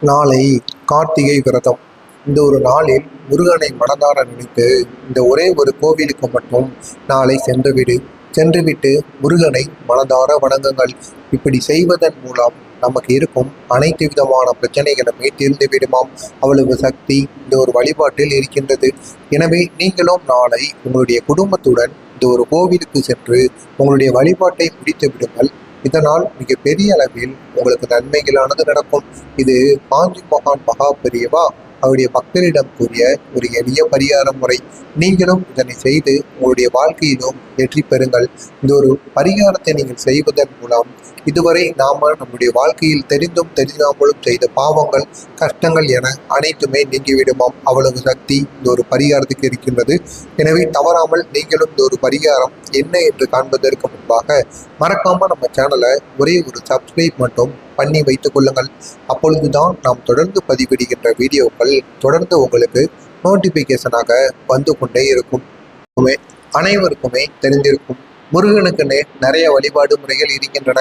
நாளை கார்த்திகை விரதம். இந்த ஒரு நாளில் முருகனை மனதார நினைத்து இந்த ஒரே ஒரு கோவிலுக்கு மட்டும் நாளை சென்றுவிட்டு முருகனை மனதார வணங்குங்கள். இப்படி செய்வதன் மூலம் நமக்கு இருக்கும் அனைத்து விதமான பிரச்சனைகளுமே தீர்ந்து விடுமாம். அவ்வளவு சக்தி இந்த ஒரு வழிபாட்டில் இருக்கின்றது. எனவே நீங்களும் நாளை உங்களுடைய குடும்பத்துடன் இந்த ஒரு கோவிலுக்கு சென்று உங்களுடைய வழிபாட்டை முடித்து விடுங்கள். இதனால் மிக பெரிய அளவில் உங்களுக்கு நன்மைகளானது நடக்கும். இது காஞ்சி மகான் மகா பெரியவா அவருடைய பக்தரிடம் கூறிய ஒரு எளிய பரிகார முறை. நீங்களும் இதனை செய்து உங்களுடைய வாழ்க்கையிலும் வெற்றி பெறுங்கள். இந்த ஒரு பரிகாரத்தை நீங்கள் செய்வதன் மூலம் இதுவரை நம்முடைய வாழ்க்கையில் தெரிந்தும் தெரியாமலும் செய்த பாவங்கள், கஷ்டங்கள் என அனைத்துமே நீங்கிவிடுமாம். அவ்வளவு சக்தி இந்த ஒரு பரிகாரத்துக்கு இருக்கின்றது. எனவே தவறாமல் நீங்களும் இந்த ஒரு பரிகாரம் என்ன என்று காண்பதற்கு முன்பாக மறக்காம நம்ம சேனலை ஒரே ஒரு சப்ஸ்கிரைப் மட்டும் பண்ணி வைத்துக் கொள்ளுங்கள். அப்பொழுதுதான் நாம் தொடர்ந்து பதிவிடுகின்ற வீடியோக்கள் தொடர்ந்து உங்களுக்கு நோட்டிபிகேஷனாக வந்து கொண்டே இருக்கும். அனைவருக்குமே தெரிந்திருக்கும், முருகனுக்குன்னு நிறைய வழிபாடு முறைகள் இருக்கின்றன.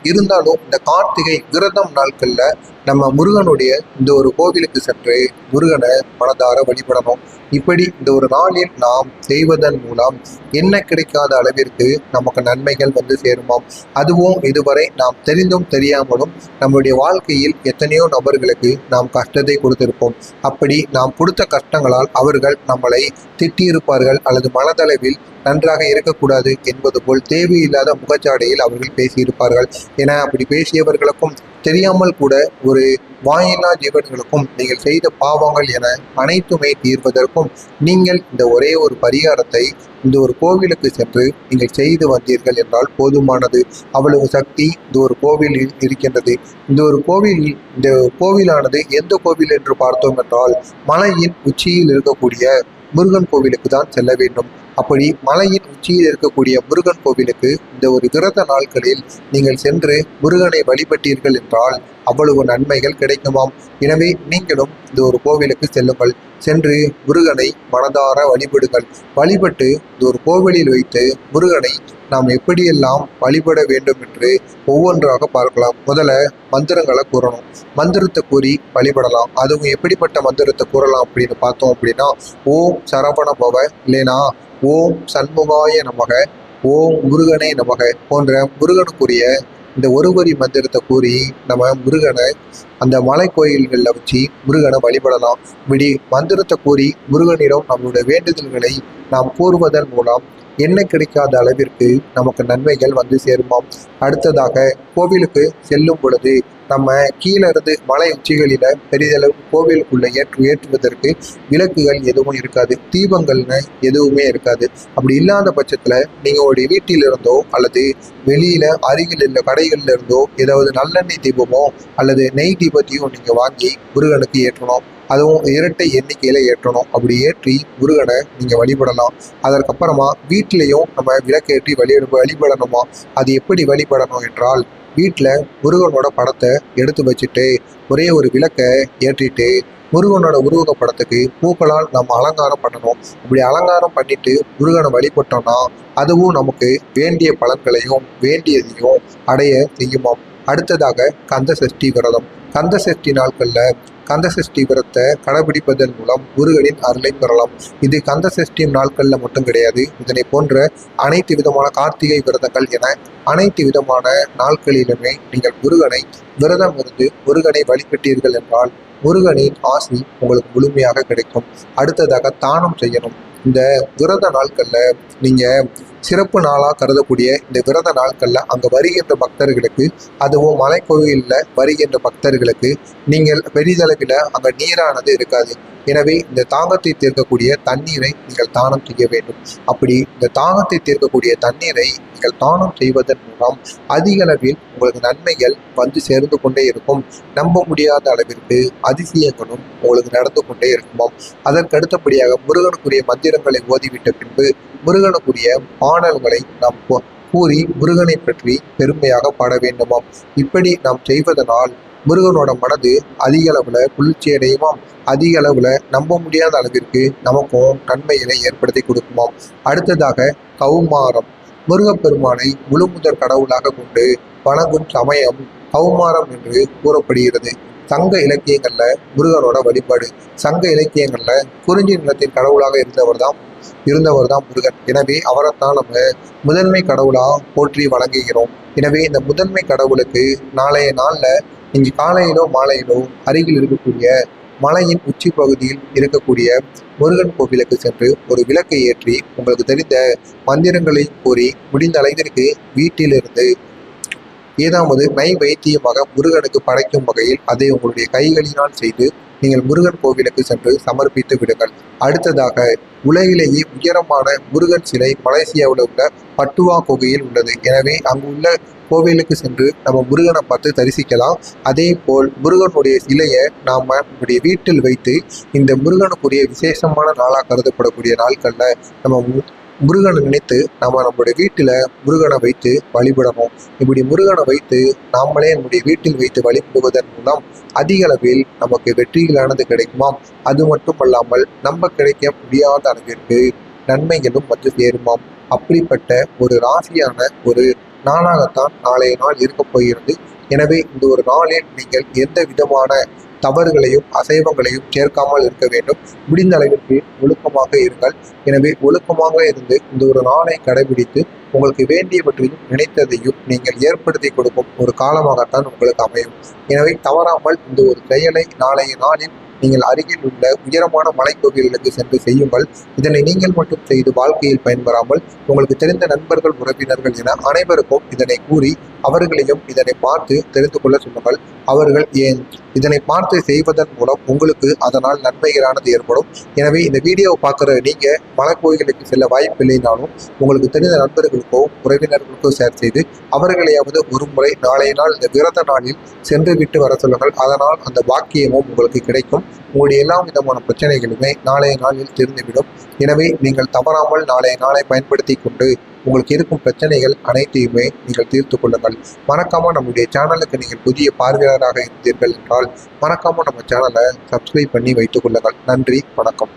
இருந்தாலும் இந்த கார்த்திகை விரதம் நாட்கள்ல நம்ம முருகனுடைய இந்த ஒரு கோவிலுக்கு சென்று முருகனை மனதார வழிபடணும். இப்படி இந்த ஒரு நாளில் நாம் செய்வதன் மூலம் என்ன கிடைக்காத அளவிற்கு நமக்கு நன்மைகள் வந்து சேருமாம். அதுவும் இதுவரை நாம் தெரிந்தும் தெரியாமலும் நம்முடைய வாழ்க்கையில் எத்தனையோ நபர்களுக்கு நாம் கஷ்டத்தை கொடுத்திருப்போம். அப்படி நாம் கொடுத்த கஷ்டங்களால் அவர்கள் நம்மளை திட்டியிருப்பார்கள் அல்லது மனதளவில் நன்றாக இருக்கக்கூடாது என்பது போல் தேவையில்லாத முகச்சாடையில் அவர்கள் பேசியிருப்பார்கள். என அப்படி பேசியவர்களுக்கும் தெரியாமல் கூட ஒரு வாயில்லா ஜீவன்களுக்கும் நீங்கள் செய்த பாவங்கள் என அனைத்துமே தீர்வதற்கும் நீங்கள் இந்த ஒரே ஒரு பரிகாரத்தை இந்த ஒரு கோவிலுக்கு சென்று நீங்கள் செய்து வந்தீர்கள் என்றால் போதுமானது. அவ்வளவு சக்தி இந்த ஒரு கோவிலில் இருக்கின்றது. இந்த கோவிலானது எந்த கோவில் என்று பார்த்தோம் என்றால் மலையின் உச்சியில் இருக்கக்கூடிய முருகன் கோவிலுக்கு தான் செல்ல வேண்டும். அப்படி மலையின் உச்சியில் இருக்கக்கூடிய முருகன் கோவிலுக்கு இந்த ஒரு விரத நாட்களில் நீங்கள் சென்று முருகனை வழிபட்டீர்கள் என்றால் அவ்வளவு நன்மைகள் கிடைக்குமாம். எனவே நீங்களும் இந்த ஒரு கோவிலுக்கு செல்லுங்கள். சென்று முருகனை மனதார வழிபட்டு இந்த ஒரு கோவிலில் வைத்து முருகனை நாம் எப்படியெல்லாம் வழிபட வேண்டும் என்று ஒவ்வொன்றாக பார்க்கலாம். முதல்ல மந்திரங்களை கூறணும். மந்திரத்தை கூறி வழிபடலாம். அதுவும் எப்படிப்பட்ட மந்திரத்தை கூறலாம் அப்படின்னு பார்த்தோம் அப்படின்னா, ஓம் சரவண பவ, இல்லைனா ஓம் சண்முகாய நமக, ஓம் முருகனே நமக போன்ற முருகனுக்குரிய இந்த ஒரு வரி மந்திரத்தை கூறி நம்ம முருகனை அந்த மலை கோயில்களில் வச்சு முருகனை வழிபடலாம். இப்படி மந்திரத்தை கூறி முருகனிடம் நம்மளுடைய வேண்டுதல்களை நாம் கூறுவதன் மூலம் என்ன கிடைக்காத அளவிற்கு நமக்கு நன்மைகள் வந்து சேருமாம். அடுத்ததாக கோவிலுக்கு செல்லும் பொழுது நம்ம கீழே இருந்து மலை உச்சிகளில பெரிதளவு கோவிலுக்குள்ள ஏற்றுவதற்கு விளக்குகள் எதுவும் இருக்காது, தீபங்கள்னு எதுவுமே இருக்காது. அப்படி இல்லாத பட்சத்துல நீங்க உங்களுடைய வீட்டிலிருந்தோ அல்லது வெளியில அருகில் உள்ள கடைகள்ல இருந்தோ ஏதாவது நல்லெண்ணெய் தீபமோ அல்லது நெய் தீபத்தையும் நீங்க வாங்கி முருகனுக்கு ஏற்றணும். அதுவும் இரட்டை எண்ணிக்கையில ஏற்றணும். அப்படி ஏற்றி முருகனை நீங்க வழிபடலாம். அதற்கப்புறமா வீட்டிலையும் நம்ம விளக்கேற்றி வழிபடணுமா. அது எப்படி வழிபடணும் என்றால், வீட்டில் முருகனோட படத்தை எடுத்து வச்சுட்டு ஒரே ஒரு விளக்கை ஏற்றிட்டு முருகனோட உருவக படத்துக்கு பூக்களால் நம்ம அலங்காரம் பண்ணணும். இப்படி அலங்காரம் பண்ணிட்டு முருகனை வழிபட்டோம்னா அதுவும் நமக்கு வேண்டிய பலன்களையும் வேண்டியதையும் அடைய செய்யுமாம். அடுத்ததாக கந்த சஷ்டி விரதம். கந்த சஷ்டி நாட்கள்ல கந்த சஷ்டி விரதத்தை கடைபிடிப்பதன் மூலம் முருகனின் அருளை பெறலாம். இது கந்த சஷ்டி நாட்கள்ல மட்டும் கிடையாது. இதனை போன்ற அனைத்து விதமான கார்த்திகை விரதங்கள் என அனைத்து விதமான நாட்களிலுமே நீங்கள் முருகனை விரதம் இருந்து முருகனை வழிபட்டீர்கள் என்றால் முருகனின் ஆசி உங்களுக்கு முழுமையாக கிடைக்கும். அடுத்ததாக தானம் செய்யணும். இந்த விரத நாட்கள்ல நீங்க சிறப்பு நாளாக கருதக்கூடிய இந்த விரத நாட்கள்ல அங்க வருகின்ற பக்தர்களுக்கு, அதுவும் மலை கோவிலில் வருகின்ற பக்தர்களுக்கு நீங்கள் பெரிதளவில் அங்க நீரானது இருக்காது. எனவே இந்த தாகத்தை தீர்க்கக்கூடிய தண்ணீரை நீங்கள் தானம் செய்ய வேண்டும். அப்படி இந்த தாகத்தை தீர்க்கக்கூடிய தண்ணீரை நீங்கள் தானம் செய்வதன் மூலம் அதிக அளவில் உங்களுக்கு நன்மைகள் வந்து சேர்ந்து கொண்டே இருக்கும். நம்ப முடியாத அளவிற்கு அதிசயங்களும் உங்களுக்கு நடந்து கொண்டே இருக்குமாம். அதற்கு அடுத்தபடியாக முருகனுக்குரிய மந்திரங்களை ஓதிவிட்ட பின்பு முருகனுக்குரிய பாடல்களை நாம் கூறி முருகனை பற்றி பெருமையாக பாட வேண்டுமாம். இப்படி நாம் செய்வதனால் முருகனோட மனது அதிக அளவுல குளிர்ச்சி அடையுமாம். அதிக அளவுல நம்ப முடியாத அளவிற்கு நமக்கும் நன்மைகளை ஏற்படுத்தி கொடுக்குமாம். அடுத்ததாக கௌமாரம். முருகப்பெருமானை முழுமுதற் கடவுளாக கொண்டு வணங்கும் சமயம் கௌமாரம் என்று கூறப்படுகிறது. சங்க இலக்கியங்கள்ல முருகனோட வழிபாடு, சங்க இலக்கியங்கள்ல குறிஞ்சி நிலத்தின் கடவுளாக இருந்தவர் தான் முருகன். எனவே அவரைத்தான் நம்ம முதன்மை கடவுளா போற்றி வணங்குகிறோம். எனவே இந்த முதன்மை கடவுளுக்கு நாளைய நாள்ல நீங்க காலையிலோ மாலையிலோ அருகில் இருக்கக்கூடிய மலையின் உச்சி பகுதியில் இருக்கக்கூடிய முருகன் கோவிலுக்கு சென்று ஒரு விளக்கை ஏற்றி உங்களுக்கு தெரிந்த மந்திரங்களை கூறி முடிந்த அளவிற்கு வீட்டிலிருந்து ஏதாவது நைவேத்தியமாக முருகனுக்கு படைக்கும் வகையில் அதை உங்களுடைய கைகளினால் செய்து நீங்கள் முருகன் கோவிலுக்கு சென்று சமர்ப்பித்து விடுங்கள். அடுத்ததாக உலகிலேயே உயரமான முருகன் சிலை மலேசியாவில் உள்ள பட்டுவா குகையில் உள்ளது. எனவே அங்குள்ள கோவிலுக்கு சென்று நம்ம முருகனை பார்த்து தரிசிக்கலாம். அதே போல் முருகனுடைய சிலையை நாம் நம்முடைய வீட்டில் வைத்து இந்த முருகனுக்குரிய விசேஷமான நாளாக கருதப்படக்கூடிய நாட்களில் நம்ம முருகனை நினைத்து நம்மளுடைய வீட்டில் முருகனை வைத்து வழிபடணும். இப்படி முருகனை வைத்து நாமளே நம்முடைய வீட்டில் வைத்து வழிபடுவதன் மூலம் அதிக அளவில் நமக்கு வெற்றிகளானது கிடைக்குமாம். அது மட்டுமல்லாமல் நம்ம கிடைக்க முடியாத அளவிற்கு நன்மைகளும் வந்து சேருமாம். அப்படிப்பட்ட ஒரு ராசியான ஒரு நாளாகத்தான் நாளைய நாள் இருக்கப் போகிறது. எனவே இந்த ஒரு நாளில் நீங்கள் எந்த விதமான தவறுகளையும் அசைவங்களையும் சேர்க்காமல் இருக்க வேண்டும். முடிந்த அளவிற்கு ஒழுக்கமாக இருங்கள். எனவே ஒழுக்கமாக இருந்து இந்த ஒரு நாளை கடைபிடித்து உங்களுக்கு வேண்டியவற்றையும் நினைத்ததையும் நீங்கள் ஏற்படுத்தி கொடுக்கும் ஒரு காலமாகத்தான் உங்களுக்கு அமையும். எனவே தவறாமல் இந்த ஒரு செயலை நாளைய நாளில் நீங்கள் அருகில் உள்ள உயரமான மலைக்கோவில்களுக்கு சென்று செய்யுங்கள். இதனை நீங்கள் மட்டும் செய்து வாழ்க்கையில் பயன்பெறாமல் உங்களுக்கு தெரிந்த நண்பர்கள், உறவினர்கள் என அனைவருக்கும் இதனை கூறி அவர்களையும் இதனை பார்த்து தெரிந்து கொள்ள சொல்லுங்கள். அவர்கள் இதனை பார்த்து செய்வதன் மூலம் உங்களுக்கு அதனால் நன்மைகளானது ஏற்படும். எனவே இந்த வீடியோவை பார்க்குற நீங்கள் மலைக்கோயில்களுக்கு செல்ல வாய்ப்பில்லைனாலும் உங்களுக்கு தெரிந்த நண்பர்களுக்கோ உறவினர்களுக்கோ ஷேர் செய்து அவர்களையாவது ஒரு முறை நாளைய நாள் இந்த விரத நாளில் சென்று விட்டு வர சொல்லுங்கள். அதனால் அந்த வாக்கியமும் உங்களுக்கு கிடைக்கும். உங்களுடைய எல்லா விதமான பிரச்சனைகளுமே நாளைய நாளில் தெரிந்துவிடும். எனவே நீங்கள் தவறாமல் நாளைய நாளை பயன்படுத்தி கொண்டு உங்களுக்கு இருக்கும் பிரச்சனைகள் அனைத்தையுமே நீங்கள் தீர்த்து கொள்ளுங்கள். மறக்காம நம்முடைய சேனலுக்கு நீங்கள் புதிய பார்வையாளராக இருந்தீர்கள் என்றால் மறக்காம நம்ம சேனலை சப்ஸ்கிரைப் பண்ணி வைத்துக் கொள்ளுங்கள். நன்றி, வணக்கம்.